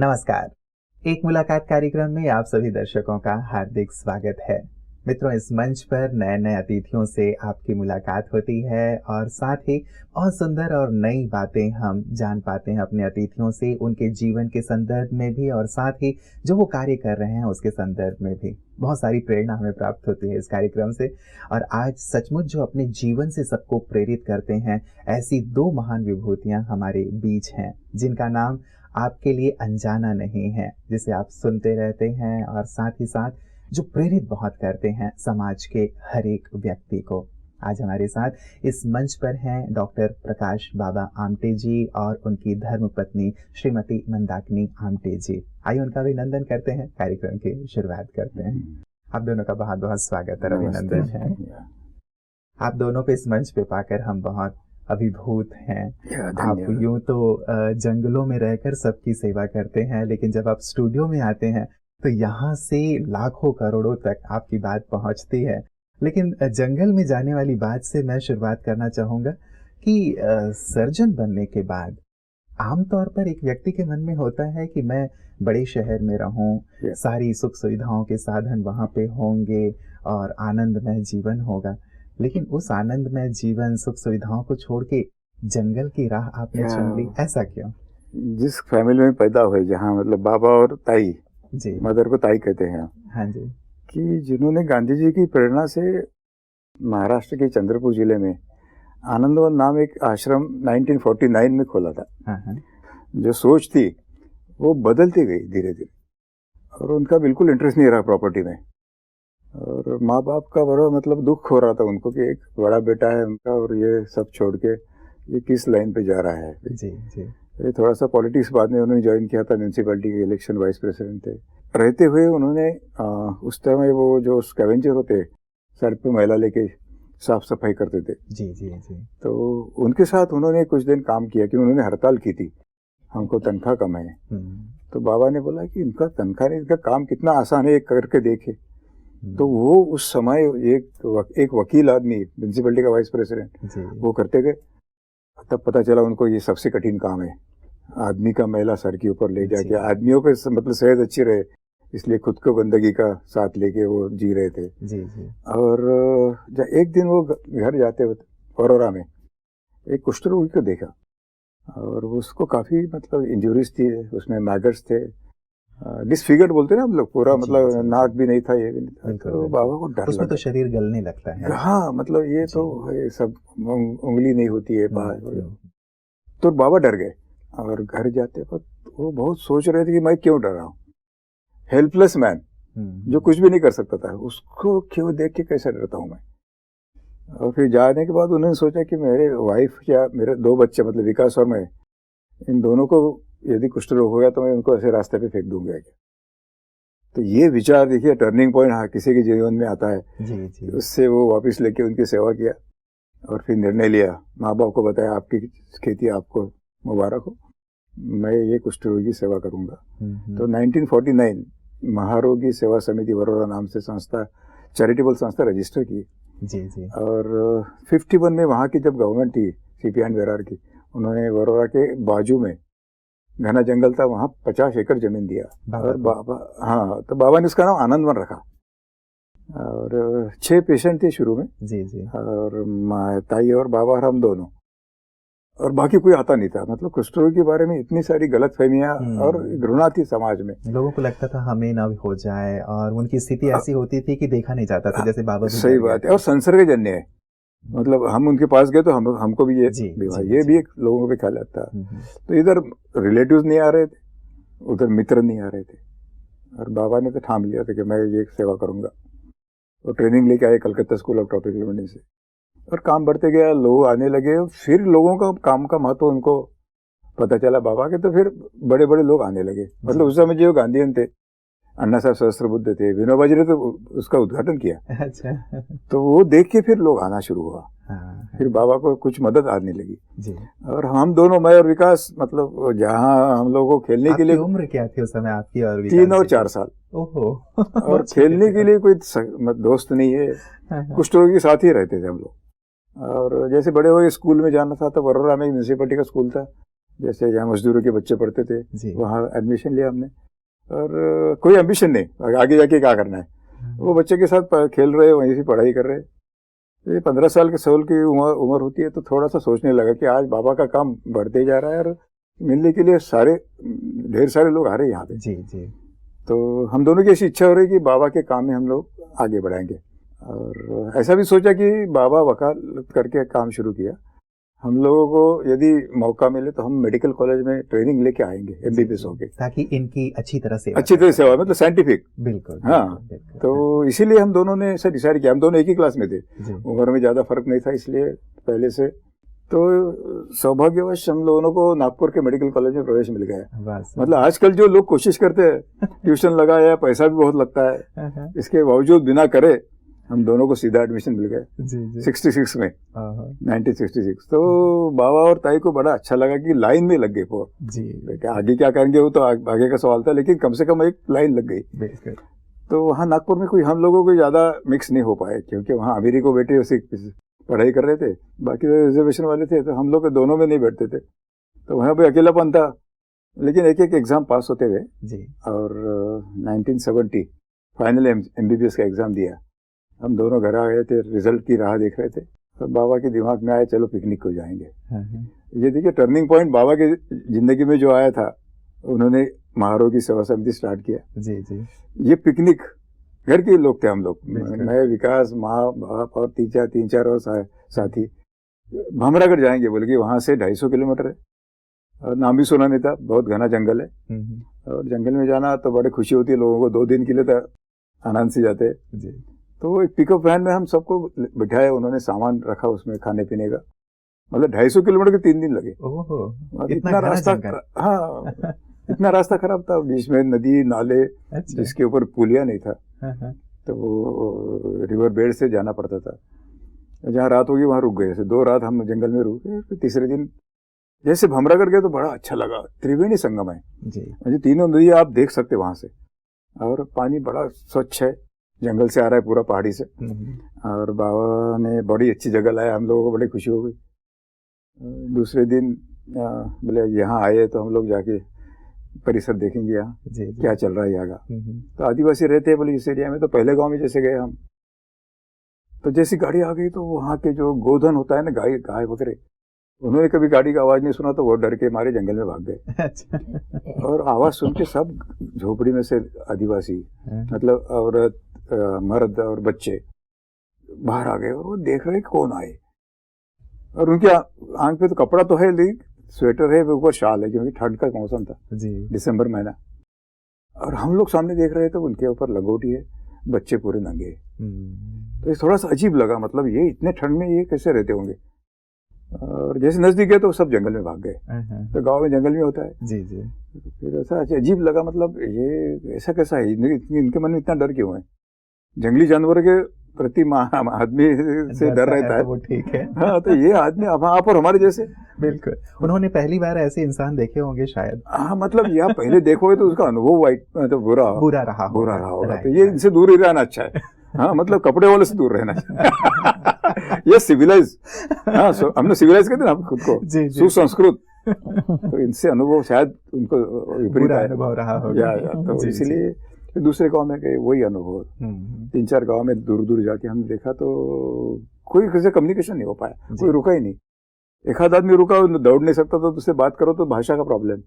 नमस्कार। एक मुलाकात कार्यक्रम में आप सभी दर्शकों का हार्दिक स्वागत है। मित्रों, इस मंच पर नए नए अतिथियों से आपकी मुलाकात होती है और साथ ही बहुत सुंदर और नई बातें हम जान पाते हैं अपने अतिथियों से, उनके जीवन के संदर्भ में भी और साथ ही जो वो कार्य कर रहे हैं उसके संदर्भ में भी। बहुत सारी प्रेरणा हमें प्राप्त होती है इस कार्यक्रम से। और आज सचमुच जो अपने जीवन से सबको प्रेरित करते हैं, ऐसी दो महान विभूतियां हमारे बीच हैं जिनका नाम आपके लिए अनजाना नहीं है, जिसे आप सुनते रहते हैं और साथ ही साथ जो प्रेरित बहुत करते हैं समाज के हर एक व्यक्ति को। आज हमारे साथ इस मंच पर हैं डॉक्टर प्रकाश बाबा आमटे जी और उनकी धर्मपत्नी श्रीमती मंदाकिनी आमटे जी। आइए उनका अभिनंदन करते हैं, कार्यक्रम की शुरुआत करते हैं। आप दोनों का बहुत बहुत स्वागत और अभिनंदन है। आप दोनों को इस मंच पे पाकर हम बहुत अभिभूत हैं। आप यूं तो जंगलों में रहकर सबकी सेवा करते हैं, लेकिन जब आप स्टूडियो में आते हैं तो यहाँ से लाखों करोड़ों तक आपकी बात पहुँचती है। लेकिन जंगल में जाने वाली बात से मैं शुरुआत करना चाहूँगा कि सर्जन बनने के बाद आमतौर पर एक व्यक्ति के मन में होता है कि मैं बड़े शहर में रहूं, सारी सुख सुविधाओं के साधन वहाँ पे होंगे और आनंदमय जीवन होगा। लेकिन उस आनंदमय जीवन, सुख सुविधाओं को छोड़ के जंगल की राह आपने चुन ली, ऐसा क्यों? जिस फैमिली में पैदा हुए, जहाँ मतलब बाबा और ताई जी, मदर को ताई कहते हैं, हाँ जी, कि जिन्होंने गांधी जी की प्रेरणा से महाराष्ट्र के चंद्रपुर जिले में आनंदवन नाम एक आश्रम 1949 में खोला था। हाँ। जो सोच थी वो बदलती गई धीरे धीरे, और उनका बिल्कुल इंटरेस्ट नहीं रहा प्रॉपर्टी में। और माँ बाप का बड़ा मतलब दुख हो रहा था उनको कि एक बड़ा बेटा है उनका और ये सब छोड़ के ये किस लाइन पे जा रहा है। जी जी। ये थोड़ा सा पॉलिटिक्स बाद में उन्होंने ज्वाइन किया था, म्यूनसिपैलिटी के इलेक्शन वाइस प्रेसिडेंट थे। रहते हुए उन्होंने उस समय वो जो स्कैवेंजर होते सर पे मैला लेके साफ सफाई करते थे, जी जी जी, तो उनके साथ उन्होंने कुछ दिन काम किया कि उन्होंने हड़ताल की थी, हमको तनख्वाह कम है। तो बाबा ने बोला कि इनका तनख्वाह नहीं, इनका काम कितना आसान है, एक करके देखे। तो वो उस समय एक वकील आदमी, म्यूनसिपैलिटी का वाइस प्रेसिडेंट, वो करते गए। तब पता चला उनको ये सबसे कठिन काम है, आदमी का मैला सर के ऊपर ले जाके आदमियों पे मतलब सेहत अच्छी रहे, इसलिए खुद को गंदगी का साथ लेके वो जी रहे थे। जी जी। और जब एक दिन वो घर जाते वक्त औरोरा में एक कुष्ठ रोगी को देखा, और उसको काफी मतलब इंजुरीज थी, उसमें मैगट्स थे, डिसफिगर्ड बोलते ना हम लोग, पूरा मतलब नाक भी नहीं था, ये भी नहीं था। तो बाबा को डर उसमें तो शरीर गलने लगता है। हाँ, मतलब ये तो ये सब उंगली नहीं होती है बाहर। तो बाबा डर गए, और घर जाते वक्त वो बहुत सोच रहे थे कि मैं क्यों डर रहा हूँ। हेल्पलेस मैन जो कुछ भी नहीं कर सकता था, उसको क्यों देख के कैसे डरता हूँ मैं। और फिर जाने के बाद उन्होंने सोचा कि मेरे वाइफ या मेरे दो बच्चे मतलब विकास और मैं, इन दोनों को यदि कुष्ठ रोग हो गया तो मैं उनको ऐसे रास्ते पे फेंक दूंगा क्या। तो ये विचार देखिए, टर्निंग पॉइंट हाँ किसी के जीवन में आता है। जी जी। उससे वो वापस लेके उनकी सेवा किया, और फिर निर्णय लिया, माँ बाप को बताया आपकी खेती आपको मुबारक हो, मैं ये कुष्ठ रोगी की सेवा करूंगा। तो 1949 महारोगी सेवा समिति वरोरा नाम से संस्था, चैरिटेबल संस्था रजिस्टर की। जी जी। और 51 में वहाँ की जब गवर्नमेंट थी सीपी एंड वेरार की, उन्होंने वरोरा के बाजू में घना जंगल था, वहाँ 50 एकड़ जमीन दिया। और बाबा, हाँ, तो बाबा ने उसका नाम आनंदवन रखा। और 6 पेशेंट थे शुरू में। जी जी। और ताई और बाबा और हम दोनों, और बाकी कोई आता नहीं था। मतलब कुष्ठ रोग के बारे में इतनी सारी गलत फहमियाँ और घृणा थी समाज में। लोगों को लगता था हमें ना हो जाए, और उनकी स्थिति ऐसी होती थी कि देखा नहीं जाता था, जैसे बाबा। सही बात है। और संसर्गजन्य है, मतलब हम उनके पास गए तो हमको भी ये भी एक लोगों पे ख्याल आता। तो इधर रिलेटिव्स नहीं आ रहे थे, उधर मित्र नहीं आ रहे थे, और बाबा ने तो ठान लिया था कि मैं ये सेवा करूंगा। तो ट्रेनिंग लेके आए Calcutta school of tropical medicine से, और काम बढ़ते गया, लोग आने लगे। फिर लोगों का काम का महत्व उनको पता चला बाबा के, तो फिर बड़े बड़े लोग आने लगे। मतलब उस समय जो गांधीयन थे, अन्ना साहब सहस्त्रबुद्धे थे, विनोबा जी ने तो उसका उद्घाटन किया। अच्छा। तो वो देख के फिर लोग आना शुरू हुआ। हाँ। फिर बाबा को कुछ मदद आने लगी जी। और हम दोनों, मैं और विकास, मतलब जहाँ हम लोगों को खेलने के लिए, उम्र क्या थी उस समय आपकी और विकास? 3 और 4 साल। ओहो। और खेलने के लिए कोई दोस्त नहीं है, कुछ लोगों के साथ ही रहते थे हम लोग। और जैसे बड़े हुए स्कूल में जाना था, तो वरोरा में म्यूनसिपैलिटी का स्कूल था, जैसे यहाँ मजदूरों के बच्चे पढ़ते थे, वहाँ एडमिशन लिया हमने। और कोई एम्बिशन नहीं आगे जाके क्या करना है, वो बच्चे के साथ खेल रहे, वहीं से पढ़ाई कर रहे। ये 15 साल के सोल की उम्र होती है, तो थोड़ा सा सोचने लगा कि आज बाबा का काम बढ़ते जा रहा है और मिलने के लिए ढेर सारे लोग आ रहे हैं यहाँ पे। जी जी। तो हम दोनों की ऐसी इच्छा हो रही कि बाबा के काम में हम लोग आगे बढ़ाएंगे, और ऐसा भी सोचा कि बाबा वकालत करके काम शुरू किया। हम लोगों को यदि मौका मिले तो हम मेडिकल कॉलेज में ट्रेनिंग लेके आएंगे एमबीबीएस होके, ताकि इनकी अच्छी तरह सेवा मतलब साइंटिफिक। बिल्कुल। हाँ, तो इसीलिए हम दोनों ने ऐसा डिसाइड किया। हम दोनों एक ही क्लास में थे, उम्र में ज्यादा फर्क नहीं था, इसलिए पहले से। तो सौभाग्यवश हम लोगों को नागपुर के मेडिकल कॉलेज में प्रवेश मिल गया। मतलब आजकल जो लोग कोशिश करते हैं, ट्यूशन लगाया, पैसा भी बहुत लगता है, इसके बावजूद बिना करे हम दोनों को सीधा एडमिशन मिल गया 66 में, 1966। तो बाबा और ताई को बड़ा अच्छा लगा कि लाइन में लग गए वो जी। आगे क्या करेंगे वो तो आगे का सवाल था, लेकिन कम से कम एक लाइन लग गई। तो वहाँ नागपुर में कोई हम लोगों को ज्यादा मिक्स नहीं हो पाए, क्योंकि वहाँ अमीरी को बेटे उसी पढ़ाई कर रहे थे, बाकी तो रिजर्वेशन वाले थे, तो हम लोग दोनों में नहीं बैठते थे। तो वहाँ पे अकेलापन था, लेकिन एक एक एग्जाम पास होते हुए जी। और 1970 फाइनल एमबीबीएस का एग्जाम दिया। हम दोनों घर आ गए थे, रिजल्ट की राह देख रहे थे, तो बाबा के दिमाग में आया चलो पिकनिक को जाएंगे। ये देखिए टर्निंग पॉइंट बाबा के जिंदगी में जो आया था, उन्होंने महारो की सेवा समिति स्टार्ट किया जी जी। ये पिकनिक घर के लोग थे हम लोग, मैं, विकास, माँ, बाप और तीन चार और साथी भमरागढ़ जाएंगे बोले कि वहां से 250 किलोमीटर है, और नाम भी सुना नहीं था, बहुत घना जंगल है। और जंगल में जाना तो बड़ी खुशी होती है लोगों को, 2 दिन के लिए तो आनंद से जाते जी। तो एक पिकअप वैन में हम सबको बिठाया, उन्होंने सामान रखा उसमें खाने पीने का, मतलब 250 किलोमीटर के 3 दिन लगे। इतना रास्ता, हाँ इतना रास्ता खराब था, बीच में नदी नाले, जिसके ऊपर पुलिया नहीं था, तो वो रिवर बेड से जाना पड़ता था। जहाँ रात होगी वहां रुक गए, 2 रात हम जंगल में रुके। फिर तीसरे दिन जैसे भमरागढ़ गए तो बड़ा अच्छा लगा, त्रिवेणी संगम है जी, तीनों नदी आप देख सकते वहां से, और पानी बड़ा स्वच्छ है, जंगल से आ रहा है पूरा पहाड़ी से। और बाबा ने बड़ी अच्छी जगह लाया, हम लोगों को बड़ी खुशी हो गई। दूसरे दिन बोले यहाँ आए तो हम लोग जाके परिसर देखेंगे, यहाँ क्या चल रहा है यहाँ का। तो आदिवासी रहते हैं बोले इस एरिया में, तो पहले गांव में जैसे गए हम, तो जैसी गाड़ी आ गई तो वहाँ के जो गोधन होता है ना, गाय वगैरह, उन्होंने कभी गाड़ी का आवाज नहीं सुना, तो वो डर के मारे जंगल में भाग गए। और आवाज सुन के सब झोपड़ी में से आदिवासी, मतलब औरत, मर्द और बच्चे बाहर आ गए, और वो देख रहे कौन आए। और उनके आंख पे तो कपड़ा तो है, लेकिन स्वेटर है, ऊपर शाल है, क्योंकि ठंड का मौसम था जी, दिसंबर महीना। और हम लोग सामने देख रहे थे, उनके ऊपर लंगोटी है, बच्चे पूरे नंगे। तो ये थोड़ा सा अजीब लगा, मतलब ये इतने ठंड में ये कैसे रहते होंगे। और जैसे नजदीक गए तो सब जंगल में भाग गए, तो गांव में जंगल में होता है जी जी। फिर ऐसा अजीब लगा, मतलब ये ऐसा कैसा है, इनके मन में इतना डर क्यों है। जंगली जानवरों के प्रति आदमी से डर रहता है, वो ठीक है। हाँ, तो ये आदमी आप और हमारे जैसे, बिल्कुल। उन्होंने पहली बार ऐसे इंसान देखे होंगे शायद। हाँ, मतलब यहाँ पहले देखोगे तो उसका अनुभव मतलब बुरा रहा होगा, तो ये इनसे दूर ही रहना अच्छा है। हाँ, मतलब कपड़े वाले से दूर रहना चाहिए। ये सिविलाइज, हाँ, हमने सिविलाइज कहते ना खुद को, सुसंस्कृत, तो इनसे अनुभव शायद उनको विपरीत अनुभव रहा होगा, तो इसलिए दूसरे गांव में गए, वही अनुभव। 3-4 गांव में दूर दूर जाके हमने देखा, तो कोई किसी से कम्युनिकेशन नहीं हो पाया, कोई रुका ही नहीं। एक आध आदमी रुका, दौड़ नहीं सकता, तो उससे बात करो तो भाषा का प्रॉब्लम,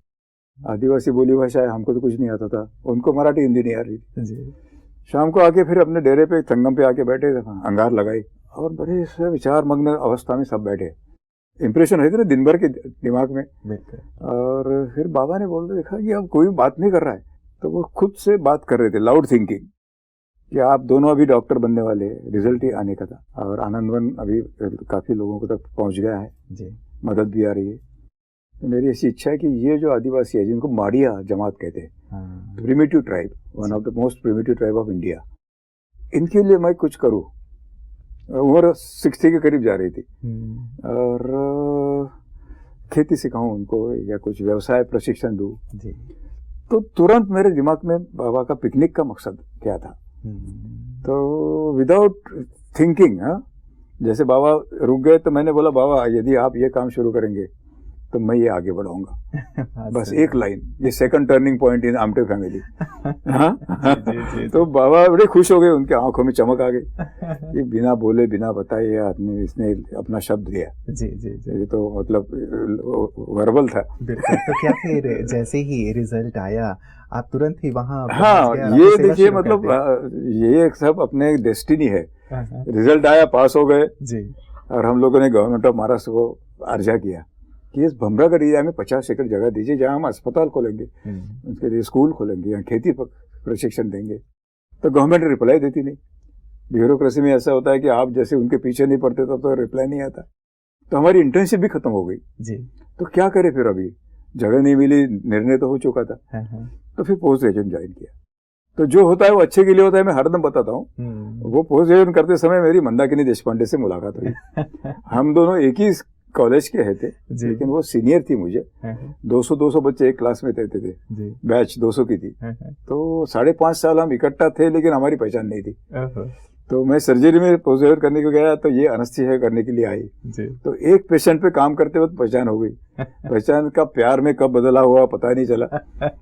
आदिवासी बोली भाषा है, हमको तो कुछ नहीं आता था, उनको मराठी हिंदी नहीं आ रही थी। शाम को आके फिर अपने डेरे पे संगम पे आके बैठे, अंगार लगाई, और बड़े से विचार मग्न अवस्था में सब बैठे। इंप्रेशन रहती ना दिन भर के दिमाग में। और फिर बाबा ने बोल देखा कि अब कोई बात नहीं कर रहा है, तो वो खुद से बात कर रहे थे, लाउड थिंकिंग, कि आप दोनों अभी डॉक्टर बनने वाले, रिजल्ट ही आने का था, और आनंदवन अभी काफी लोगों को तक पहुंच गया है जी, मदद भी आ रही है। तो मेरी ऐसी इच्छा है कि ये जो आदिवासी है, जिनको माड़िया जमात कहते हैं, primitive tribe, one of the most primitive tribe of India, इनके लिए मैं कुछ करूं। उम्र 60 के करीब जा रही थी, और खेती सिखाऊं उनको, या कुछ व्यवसाय प्रशिक्षण दूं। तो तुरंत मेरे दिमाग में बाबा का पिकनिक का मकसद क्या था। तो विदाउट थिंकिंग, जैसे बाबा रुक गए तो मैंने बोला बाबा यदि आप ये काम शुरू करेंगे तो मैं ये आगे बढ़ाऊंगा। बस एक लाइन, ये second turning point in Amte family. हाँ, तो बाबा बड़े खुश हो गए, उनके आंखों में चमक आ गई कि बिना बोले बिना बताए ये आदमी, इसने अपना शब्द दिया। जी जी जी, ये तो मतलब वर्बल था। तो क्या फिर जैसे ही रिजल्ट आया आप तुरंत ही वहाँ? हाँ, ये देखिए मतलब ये सब अपने डेस्टिनी है। रिजल्ट आया, पास हो गए जी, और हम लोगों ने गवर्नमेंट ऑफ महाराष्ट्र को अर्जा किया कि इस भमरागढ़ एरिया में 50 एकड़ जगह दीजिए जहां हम अस्पताल खोलेंगे, उसके लिए स्कूल खोलेंगे, यहाँ खेती प्रशिक्षण देंगे। तो गवर्नमेंट रिप्लाई देती नहीं। ब्यूरोक्रेसी में ऐसा होता है कि आप जैसे उनके पीछे नहीं पड़ते तो रिप्लाई नहीं आता। तो हमारी इंटर्नशिप भी खत्म हो गई जी। तो क्या करें फिर, अभी जगह नहीं मिली, निर्णय तो हो चुका था। तो फिर पोस्ट ग्रेजुएशन ज्वाइन किया। तो जो होता है वो अच्छे के लिए होता है, मैं हरदम बताता हूँ। वो पोस्ट ग्रेजुएशन करते समय मेरी मंदाकिनी देशपांडे से मुलाकात हुई। हम दोनों एक ही कॉलेज के हैं थे, लेकिन वो सीनियर थी मुझे। 200 बच्चे एक क्लास में रहते थे, बैच 200 की थी। तो 5.5 साल हम इकट्ठा थे, लेकिन हमारी पहचान नहीं थी। तो मैं सर्जरी में पोस्ट करने को गया, तो ये एनेस्थीसिया करने के लिए आई। तो एक पेशेंट पे काम करते वक्त पहचान हो गई। पहचान का प्यार में कब बदला हुआ पता नहीं चला।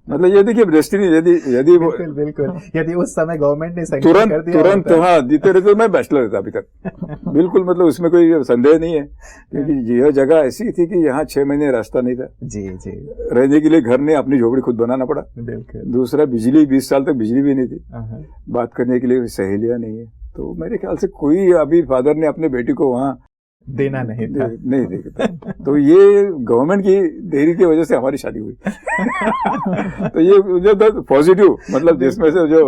मतलब ये देखिए डेस्टिनी, यदि बिल्कुल यदि उस समय गवर्नमेंट ने तुरंत हाँ जीते रहते तो मैं बैचलर था अभी तक। बिल्कुल, मतलब उसमें कोई संदेह नहीं है, क्योंकि यह जगह ऐसी थी कि यहाँ 6 महीने रास्ता नहीं था जी जी। रहने के लिए घर ने अपनी झोपड़ी खुद बनाना पड़ा। दूसरा, बिजली 20 साल तक बिजली भी नहीं थी, बात करने के लिए सहेलियां नहीं है। तो मेरे ख्याल से कोई अभी फादर ने अपने बेटी को वहाँ देना नहीं था, नहीं देखता। तो ये गवर्नमेंट की देरी की वजह से हमारी शादी हुई। तो ये जो पॉजिटिव, मतलब जिसमें से जो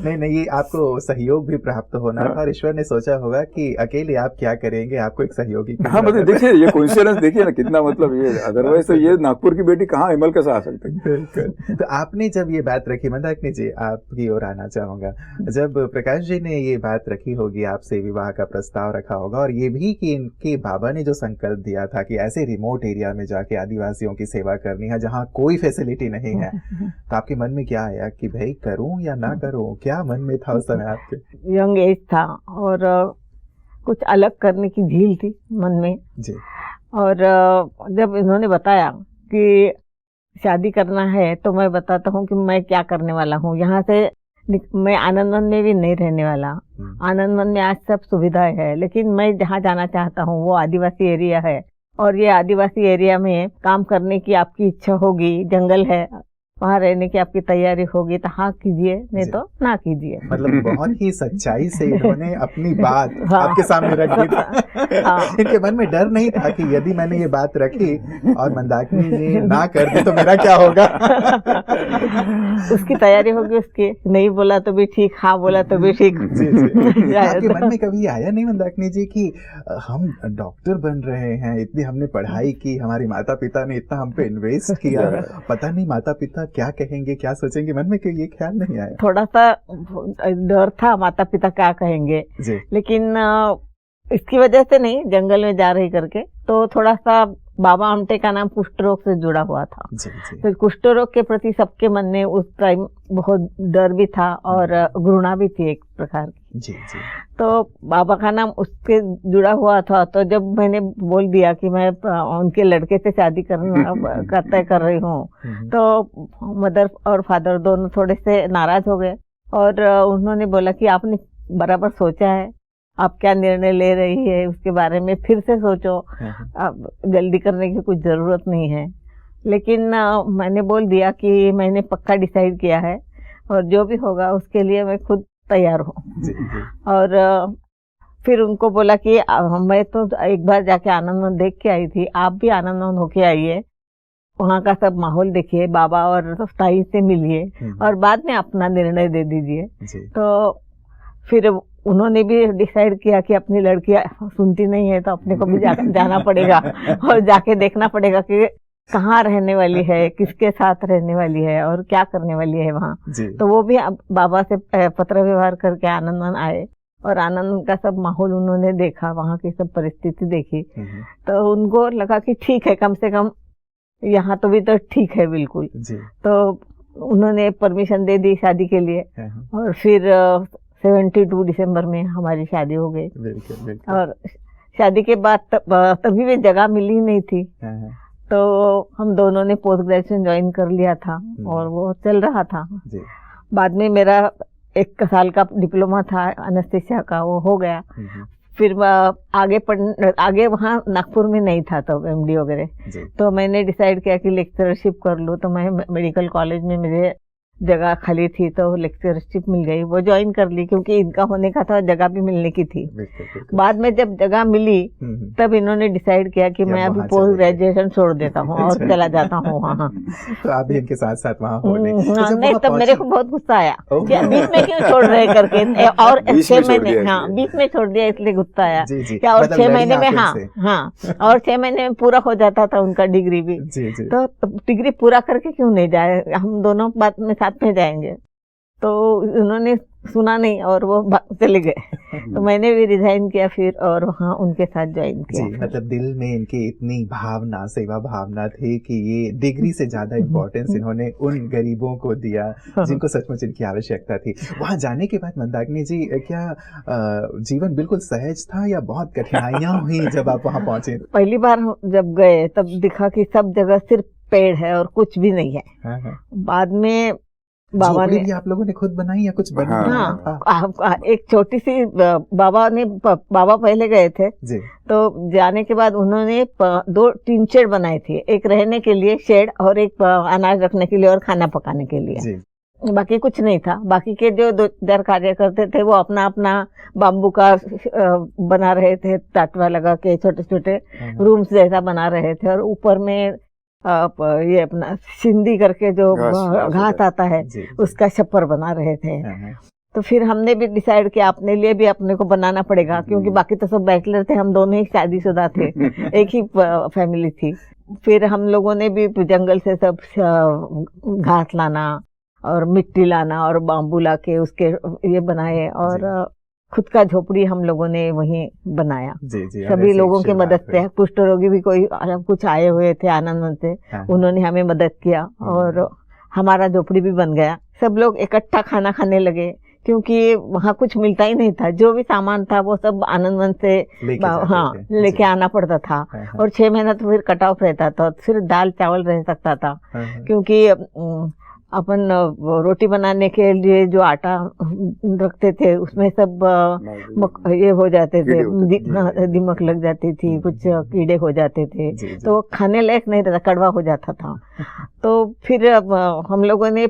नहीं ये आपको सहयोग भी प्राप्त होना था, और ईश्वर ने सोचा होगा कि अकेले आप क्या करेंगे, आपको एक सहयोगी। हाँ, मतलब देखिए ये कोइंसिडेंस देखिए ना कितना, मतलब ये अदरवाइज तो ये नागपुर की बेटी कहाँ हिमल कैसे आ सकते हैं। बिल्कुल। तो आपने जब ये बात रखी, मंदाकिनी जी आपकी ओर आना चाहूंगा, जब प्रकाश जी ने ये बात रखी होगी, आपसे विवाह का प्रस्ताव रखा होगा, और ये भी कि इनके बाबा ने जो संकल्प दिया था कि ऐसे रिमोट एरिया में जाके आदिवासियों की सेवा करनी है जहाँ कोई फैसिलिटी नहीं है, तो आपके मन में क्या आया कि भाई करूं या ना करूं? क्या मन में था उस समय आपके? यंग एज था और कुछ अलग करने की झील थी मन में जी। और जब इन्होंने बताया कि शादी करना है, तो मैं बताता हूँ कि मैं क्या करने वाला हूँ। यहाँ से मैं आनंदवन में भी नहीं रहने वाला। आनंदवन में आज सब सुविधाएं है, लेकिन मैं जहाँ जाना चाहता हूँ वो आदिवासी एरिया है, और ये आदिवासी एरिया में काम करने की आपकी इच्छा होगी, जंगल है, वहाँ रहने की आपकी तैयारी होगी तो हाँ कीजिए, नहीं तो ना कीजिए। मतलब बहुत ही सच्चाई से इन्होंने अपनी बात आपके सामने रख दी थी। इनके मन में डर नहीं था कि यदि मैंने ये बात रखी और मंदाकिनी ने ना कर दी तो मेरा क्या होगा। उसकी तैयारी होगी उसकी, नहीं बोला तो भी ठीक, हाँ बोला तो भी ठीक। आपके मन में कभी आया नहीं मंदाकिनी जी कि हम डॉक्टर बन रहे हैं, इतनी हमने पढ़ाई की, हमारे माता पिता ने इतना हम पे इन्वेस्ट किया, पता नहीं माता पिता क्या कहेंगे, क्या सोचेंगे? मन में क्यों ये ख्याल नहीं आया? थोड़ा सा डर था माता पिता क्या कहेंगे जी। लेकिन इसकी वजह से नहीं, जंगल में जा रही करके तो थोड़ा सा बाबा आमटे का नाम कुष्ठ रोग से जुड़ा हुआ था जी, जी। तो कुष्ठ रोग के प्रति सबके मन में उस टाइम बहुत डर भी था और घृणा भी थी एक प्रकार की जी, जी। तो बाबा का नाम उसके जुड़ा हुआ था। तो जब मैंने बोल दिया कि मैं उनके लड़के से शादी करना तय कर रही हूँ, तो मदर और फादर दोनों थोड़े से नाराज हो गए, और उन्होंने बोला कि आपने बराबर सोचा है, आप क्या निर्णय ले रही है उसके बारे में फिर से सोचो, अब जल्दी करने की कुछ जरूरत नहीं है। लेकिन मैंने बोल दिया कि मैंने पक्का डिसाइड किया है और जो भी होगा उसके लिए मैं खुद तैयार हूँ। और फिर उनको बोला कि मैं तो एक बार जाके आनंदवन देख के आई थी, आप भी आनंदवन होके आइए, वहाँ का सब माहौल देखिए, बाबा और ताई से मिलिए और बाद में अपना निर्णय दे दीजिए। तो फिर उन्होंने भी डिसाइड किया कि अपनी लड़की सुनती नहीं है तो अपने को भी जाना पड़ेगा और जाके देखना पड़ेगा कि कहाँ रहने वाली है, किसके साथ रहने वाली है और क्या करने वाली है वहाँ। तो वो भी बाबा से पत्र व्यवहार करके आनंदवन आए और आनंद का सब माहौल उन्होंने देखा, वहाँ की सब परिस्थिति देखी, तो उनको लगा कि ठीक है, कम से कम यहाँ तो भी तो ठीक है बिल्कुल। तो उन्होंने परमिशन दे दी शादी के लिए और फिर 72 दिसंबर में हमारी शादी हो गई। और शादी के बाद तभी भी जगह मिली नहीं थी, तो हम दोनों ने पोस्ट ग्रेजुएशन ज्वाइन कर लिया था और वो चल रहा था जी। बाद में मेरा 1 साल का डिप्लोमा था एनेस्थीसिया का, वो हो गया। फिर आगे वहाँ नागपुर में नहीं था तब एमडी वगैरह, तो मैंने डिसाइड किया कि लेक्चरशिप कर लूँ। तो मैं मेडिकल कॉलेज में मुझे जगह खाली थी तो लेक्चरशिप मिल गई, वो ज्वाइन कर ली क्योंकि इनका होने का था, जगह भी मिलने की थी। बाद में जब जगह मिली तब इन्होंने डिसाइड किया कि मैं अभी पोस्ट ग्रेजुएशन छोड़ देता हूँ और चला जाता हूँ वहाँ। तो आप भी इनके साथ साथ वहाँ हो नहीं, तब मेरे को बहुत गुस्सा आया कि बीच में क्यों छोड़ रहे करके, और 6 महीने बीच में छोड़ दिया इसलिए गुस्सा आया क्या। और 6 महीने में और 6 महीने में पूरा हो जाता था उनका डिग्री भी, तो डिग्री पूरा करके क्यों नहीं जाए, हम दोनों बाद में साथ में जाएंगे। तो उन्होंने सुना नहीं और वो चले गए। तो मैंने भी रिजाइन किया फिर और वहाँ उनके साथ ज्वाइन किया। जी, मतलब दिल में इनके इतनी भावना, सेवा भावना थी कि ये डिग्री से ज्यादा इम्पोर्टेंस इन्होंने उन गरीबों को दिया जिनको सचमुच इनकी आवश्यकता थी। वहाँ जाने के बाद मंदाकिनी जी, क्या जीवन बिल्कुल सहज था या बहुत कठिनाइयाँ हुई जब आप वहाँ पहुंचे? पहली बार जब गए तब दिखा कि सब जगह सिर्फ पेड़ है और कुछ भी नहीं है। बाद में बाबा ने, आप लोगों ने खुद बनाई या कुछ बना? एक छोटी सी बाबा पहले गए थे जी। तो जाने के बाद उन्होंने 2 टीन शेड बनाए थे, एक रहने के लिए शेड और एक अनाज रखने के लिए और खाना पकाने के लिए जी। बाकी कुछ नहीं था। बाकी के जो 2-4 कार्य करते थे वो अपना अपना बाम्बू का बना रहे थे, टाटवा लगा के छोटे छोटे रूम्स जैसा बना रहे थे, और ऊपर में ये अपना सिंधी करके जो घास आता है जी, उसका छप्पर बना रहे थे। तो फिर हमने भी डिसाइड किया अपने लिए भी अपने को बनाना पड़ेगा, क्योंकि बाकी तो सब बैचलर थे, हम दोनों ही शादीशुदा थे, एक ही फैमिली थी। फिर हम लोगों ने भी जंगल से सब घास लाना और मिट्टी लाना और बाम्बू ला के उसके ये बनाए, और खुद का झोपड़ी हम लोगों ने वहीं बनाया जी, सभी लोगों की मदद से। कुष्ठ रोगी भी कोई कुछ आए हुए थे आनंद से, उन्होंने हमें मदद किया और हमारा झोपड़ी भी बन गया। सब लोग इकट्ठा खाना खाने लगे क्योंकि वहाँ कुछ मिलता ही नहीं था, जो भी सामान था वो सब आनंद से लेके आना पड़ता था। और 6 महीना तो फिर कट ऑफ रहता था, फिर दाल चावल रह सकता था, क्योंकि अपन रोटी बनाने के लिए जो आटा रखते थे उसमें सब ये हो जाते थे, दीमक लग जाती थी, कुछ कीड़े हो जाते थे, तो खाने लायक नहीं रहता, कड़वा हो जाता था। तो फिर हम लोगों ने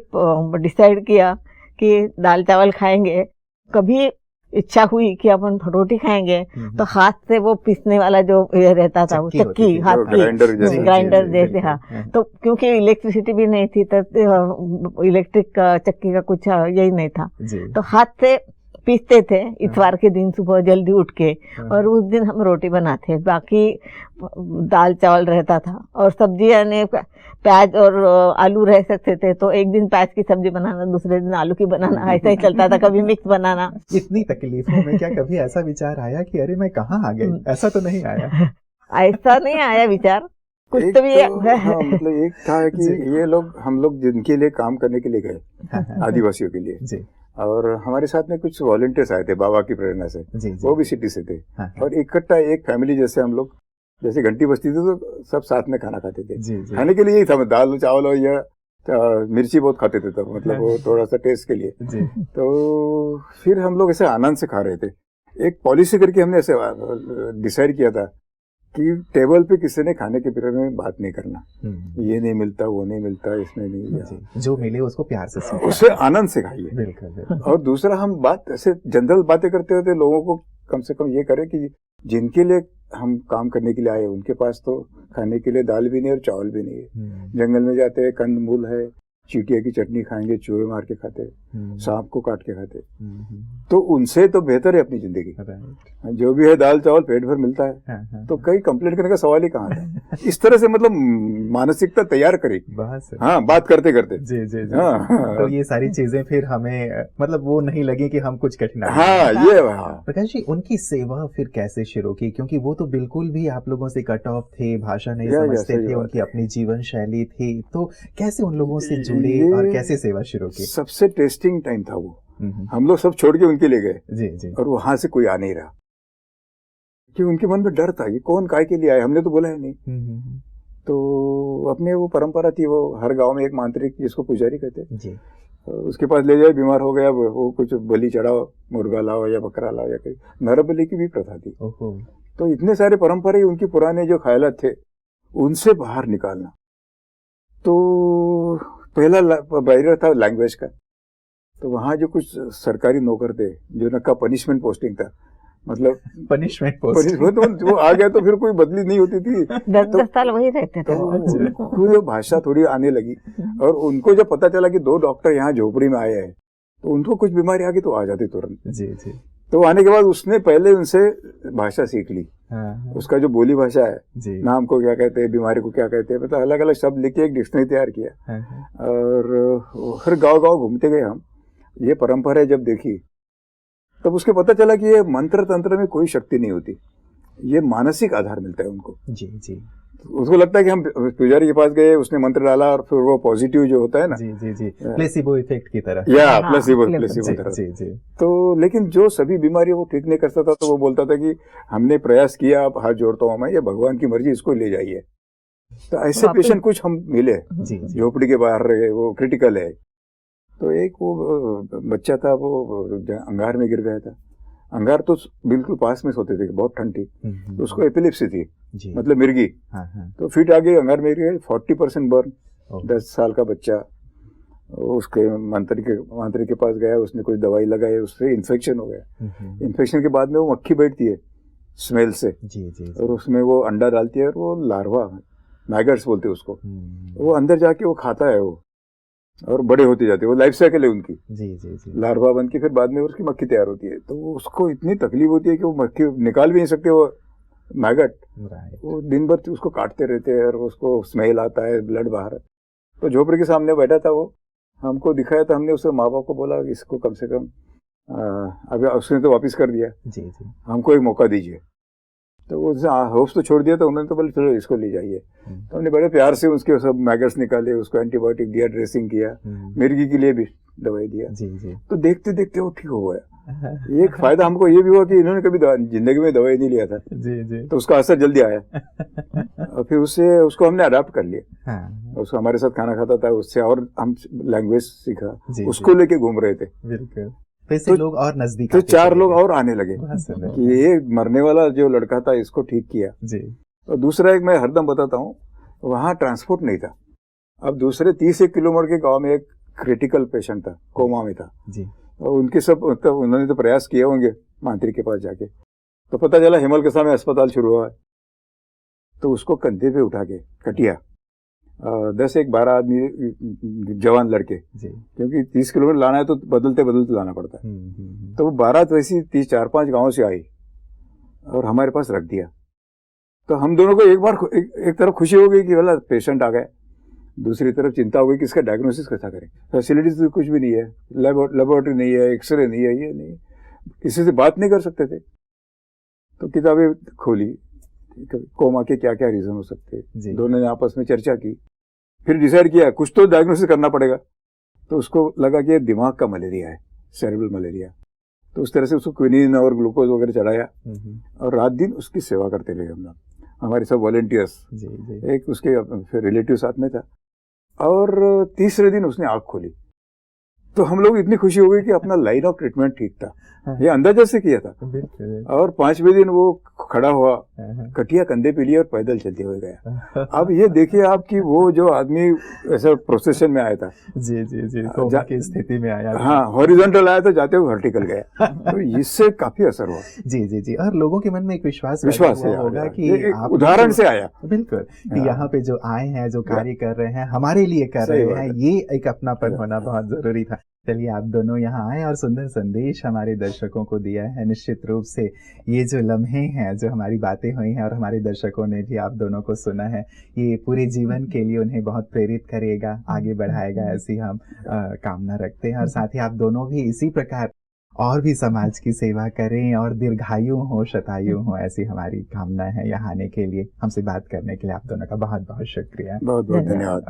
डिसाइड किया कि दाल चावल खाएंगे। कभी इच्छा हुई कि अपन रोटी खाएंगे तो हाथ से वो पीसने वाला जो ये रहता था, वो चक्की, हाथ की ग्राइंडर जैसे, हाँ। तो क्योंकि इलेक्ट्रिसिटी भी नहीं थी तो इलेक्ट्रिक चक्की का कुछ यही नहीं था, तो हाथ से पीसते थे इतवार के दिन सुबह जल्दी उठ के, और उस दिन हम रोटी बनाते। बाकी दाल चावल रहता था, और सब्जियां ने प्याज और आलू रह सकते थे, तो एक दिन प्याज की सब्जी बनाना, दूसरे दिन आलू की बनाना, ऐसा ही चलता था, कभी मिक्स बनाना। इतनी तकलीफों में क्या कभी ऐसा विचार आया कि अरे मैं कहाँ आ गई? ऐसा तो नहीं आया? ऐसा नहीं आया विचार, कुछ तो भी मतलब एक था कि ये लोग, हम लोग जिनके लिए काम करने के लिए गए, आदिवासियों के लिए, और हमारे साथ में कुछ वॉलंटियर्स आए थे बाबा की प्रेरणा से, वो भी सिटी से थे, और इकट्ठा एक फैमिली जैसे हम लोग, जैसे घंटी बजती थी तो सब साथ में खाना खाते थे। खाने के लिए यही था, दाल चावल और या मिर्ची बहुत खाते थे तब, मतलब वो थोड़ा सा टेस्ट के लिए। तो फिर हम लोग ऐसे आनंद से खा रहे थे। एक पॉलिसी करके हमने ऐसे डिसाइड किया था कि टेबल पे किसी ने खाने के पीरियड में बात नहीं करना, ये नहीं मिलता, वो नहीं मिलता, इसमें नहीं, जो मिले उसको प्यार से, उससे आनंद से खाइए। और दूसरा, हम बात ऐसे जनरल बातें करते होते, लोगों को कम से कम ये करें कि जिनके लिए हम काम करने के लिए आए उनके पास तो खाने के लिए दाल भी नहीं और चावल भी नहीं है। जंगल में जाते हैं, कंद मूल है, चीटिया की चटनी खाएंगे, चूहे मार के खाते, सांप को काट के खाते, तो उनसे तो बेहतर है अपनी जिंदगी। जो भी है दाल चावल पेट भर मिलता है, तो कहीं कंप्लेंट करने का सवाल ही कहाँ था। इस तरह से मतलब मानसिकता तैयार करी, बात करते करते। तो ये सारी चीजें फिर हमें मतलब वो नहीं लगी कि हम कुछ कठिनाई। प्रकाश जी, उनकी सेवा फिर कैसे शुरू की? क्योंकि वो तो बिल्कुल भी आप लोगों से कट ऑफ थे, भाषा नहीं समझते थे, उनकी अपनी जीवन शैली थी, तो कैसे उन लोगों से जुड़े और कैसे सेवा शुरू की? सबसे टेस्टिंग टाइम था वो। हम लोग सब छोड़ के उनके लिए गए, और वहां से कोई आ नहीं रहा, कि उनके मन में डर था, ये कौन काय के लिए आए, हमने तो बोला है नहीं। तो अपने वो परंपरा थी, वो हर गांव में एक मांत्रिक जिसको पुजारी कहते जी, उसके पास ले जाए, बीमार हो गया वो कुछ बलि चढ़ाओ, मुर्गा लाओ या बकरा लाओ या कहीं, नर बलि की भी प्रथा थी। तो इतने सारे परंपरा उनकी पुराने जो ख्यालात थे उनसे बाहर निकालना। तो पहला बैरियर था लैंग्वेज का। तो वहाँ जो कुछ सरकारी नौकर थे जो उनका पनिशमेंट पोस्टिंग था, मतलब पनिशमेंट पोस्टिंग, तो वो आ गया तो फिर कोई बदली नहीं होती थी, 10 साल वही रहते थे। तो भाषा थोड़ी आने लगी, और उनको जब पता चला कि 2 डॉक्टर यहाँ झोपड़ी में आए हैं तो उनको कुछ बीमारी आ गई तो आ जाती तुरंत। जी जी। तो आने के बाद उसने पहले उनसे भाषा सीख ली। उसका जो बोली भाषा है, नाम को क्या कहते हैं, बीमारी को क्या कहते हैं, मतलब अलग अलग शब्द लिख के एक डिक्शनरी तैयार किया। और हर गांव गांव घूमते गए हम, ये परंपरा है जब देखी तब उसके पता चला कि ये मंत्र तंत्र में कोई शक्ति नहीं होती, ये मानसिक आधार मिलता है उनको। जी जी। उसको लगता है कि हम पुजारी के पास गए, उसने मंत्र डाला और फिर वो पॉजिटिव जो होता है ना, जी जी जी, प्लेसिबो इफेक्ट की तरह, या प्लेसिबो तरह। जी जी। तो लेकिन जो सभी बीमारी वो ठीक नहीं कर सकता, तो वो बोलता था कि हमने प्रयास किया, आप हाथ जोड़ता हूँ मैं, ये भगवान की मर्जी, इसको ले जाइए। तो ऐसे पेशेंट कुछ हम मिले झोपड़ी के बाहर रहे, वो क्रिटिकल है। तो एक वो बच्चा था, वो अंगार में गिर गया था। अंगार तो बिल्कुल पास में सोते थे, बहुत ठंड थी, तो उसको एपिलेप्सी थी, मतलब मिर्गी। तो फिट आ गई, अंगार में गिर गई, 40% बर्न। 10 साल का बच्चा, उसके मंत्री के पास गया, उसने कुछ दवाई लगाई, उससे इन्फेक्शन हो गया। इन्फेक्शन के बाद में वो मक्खी बैठती है स्मेल से, और उसमें वो अंडा डालती है, और वो लार्वा, मैगट्स बोलते हैं उसको, वो अंदर जाके वो खाता है वो, और बड़े होते जाते हैं। वो लाइफ साइकिल है उनकी। जी जी जी। लार्वा बन के फिर बाद में उसकी मक्खी तैयार होती है। तो उसको इतनी तकलीफ होती है कि वो मक्खी निकाल भी नहीं सकते, वो मैगट, वो दिन भर उसको काटते रहते हैं, और उसको स्मेल आता है, ब्लड बाहर। तो झोपड़ी के सामने बैठा था वो, हमको दिखाया, तो हमने उसके माँ बाप को बोला इसको कम से कम, अभी उसने तो वापिस कर दिया, जी जी, हमको एक मौका दीजिए। तो वो होप्स तो छोड़ दिया, तो उन्होंने तो बोले चलो इसको ले जाइए। तो हमने बड़े प्यार से उसके सब मैगट्स निकाले, उसको एंटीबायोटिक दिया, ड्रेसिंग किया, मिर्गी के लिए भी दवाई दिया। जी जी। तो देखते देखते वो ठीक हो गया। एक फायदा हमको ये भी हुआ कि इन्होंने कभी जिंदगी में दवाई नहीं लिया था। जी जी। तो उसका असर जल्दी आया, और फिर उसको हमने अडॉप्ट कर लिया। उसको हमारे साथ खाना खाता था, उससे और हम लैंग्वेज सीखा, उसको लेके घूम रहे थे। बिल्कुल। तो लोग और नजदीक, तो 4 लोग और आने लगे कि ये मरने वाला जो लड़का था इसको ठीक किया जी। और दूसरा एक मैं हरदम बताता हूँ, वहाँ ट्रांसपोर्ट नहीं था। अब दूसरे 30 किलोमीटर के गांव में एक क्रिटिकल पेशेंट था, कोमा में था जी। और उनके सब उन्होंने तो प्रयास किए होंगे मांत्रिक के पास जाके, तो पता चला हिमल के सामने अस्पताल शुरू हुआ है। तो उसको कंधे पे उठा के कटिया 10-12 आदमी जवान लड़के, क्योंकि 30 किलोमीटर लाना है तो बदलते बदलते लाना पड़ता है। तो वो 12 तो ऐसी 4-5 गांवों से आई और हमारे पास रख दिया। तो हम दोनों को एक तरफ खुशी हो गई कि वाला पेशेंट आ गए, दूसरी तरफ चिंता हो गई कि इसका डायग्नोसिस कैसा करें। फैसिलिटीज तो कुछ भी नहीं है, लेबोरेटरी नहीं है, एक्सरे नहीं है, ये नहीं, किसी से बात नहीं कर सकते थे। तो किताबें खोली, कोमा के क्या क्या रीजन हो सकते हैं, दोनों ने आपस में चर्चा की, फिर डिसाइड किया कुछ तो डायग्नोसिस करना पड़ेगा। तो उसको लगा कि दिमाग का मलेरिया है, सेरेब्रल मलेरिया। तो उस तरह से उसको क्विनीन और ग्लूकोज वगैरह चढ़ाया, और रात दिन उसकी सेवा करते रहे हम लोग, हमारे सब वॉलेंटियर्स। एक उसके रिलेटिव साथ में था, और तीसरे दिन उसने आँख खोली। तो हम लोग इतनी खुशी हो गई कि अपना लाइन ऑफ ट्रीटमेंट ठीक था, ये अंदाजा से किया था। और 5वें दिन वो खड़ा हुआ, कटिया कंधे पे लिया और पैदल चलते हुए गया। अब ये देखिए आप कि वो जो आदमी ऐसा प्रोसेशन में आया था, जी जी जी, कोमा की स्थिति में आया, हाँ, हॉरिजॉन्टल आया, तो जाते हुए वर्टिकल गया। तो इससे काफी असर हुआ। जी जी जी। और लोगों के मन में एक विश्वास होगा कि उदाहरण से आया, बिल्कुल, कि यहाँ पे जो आए हैं, जो कार्य कर रहे हैं, हमारे लिए कर रहे हैं, ये एक अपनापन होना बहुत जरूरी था। चलिए, आप दोनों यहाँ आए और सुंदर संदेश हमारे दर्शकों को दिया है। निश्चित रूप से ये जो लम्हे हैं, जो हमारी बातें हुई हैं और हमारे दर्शकों ने भी आप दोनों को सुना है, ये पूरे जीवन के लिए उन्हें बहुत प्रेरित करेगा, आगे बढ़ाएगा, ऐसी हम कामना रखते हैं। और साथ ही आप दोनों भी इसी प्रकार और भी समाज की सेवा करें और दीर्घायु हो, शतायु हो, ऐसी हमारी कामना है। यहाँ आने के लिए, हमसे बात करने के लिए आप दोनों का बहुत बहुत शुक्रिया। बहुत बहुत धन्यवाद।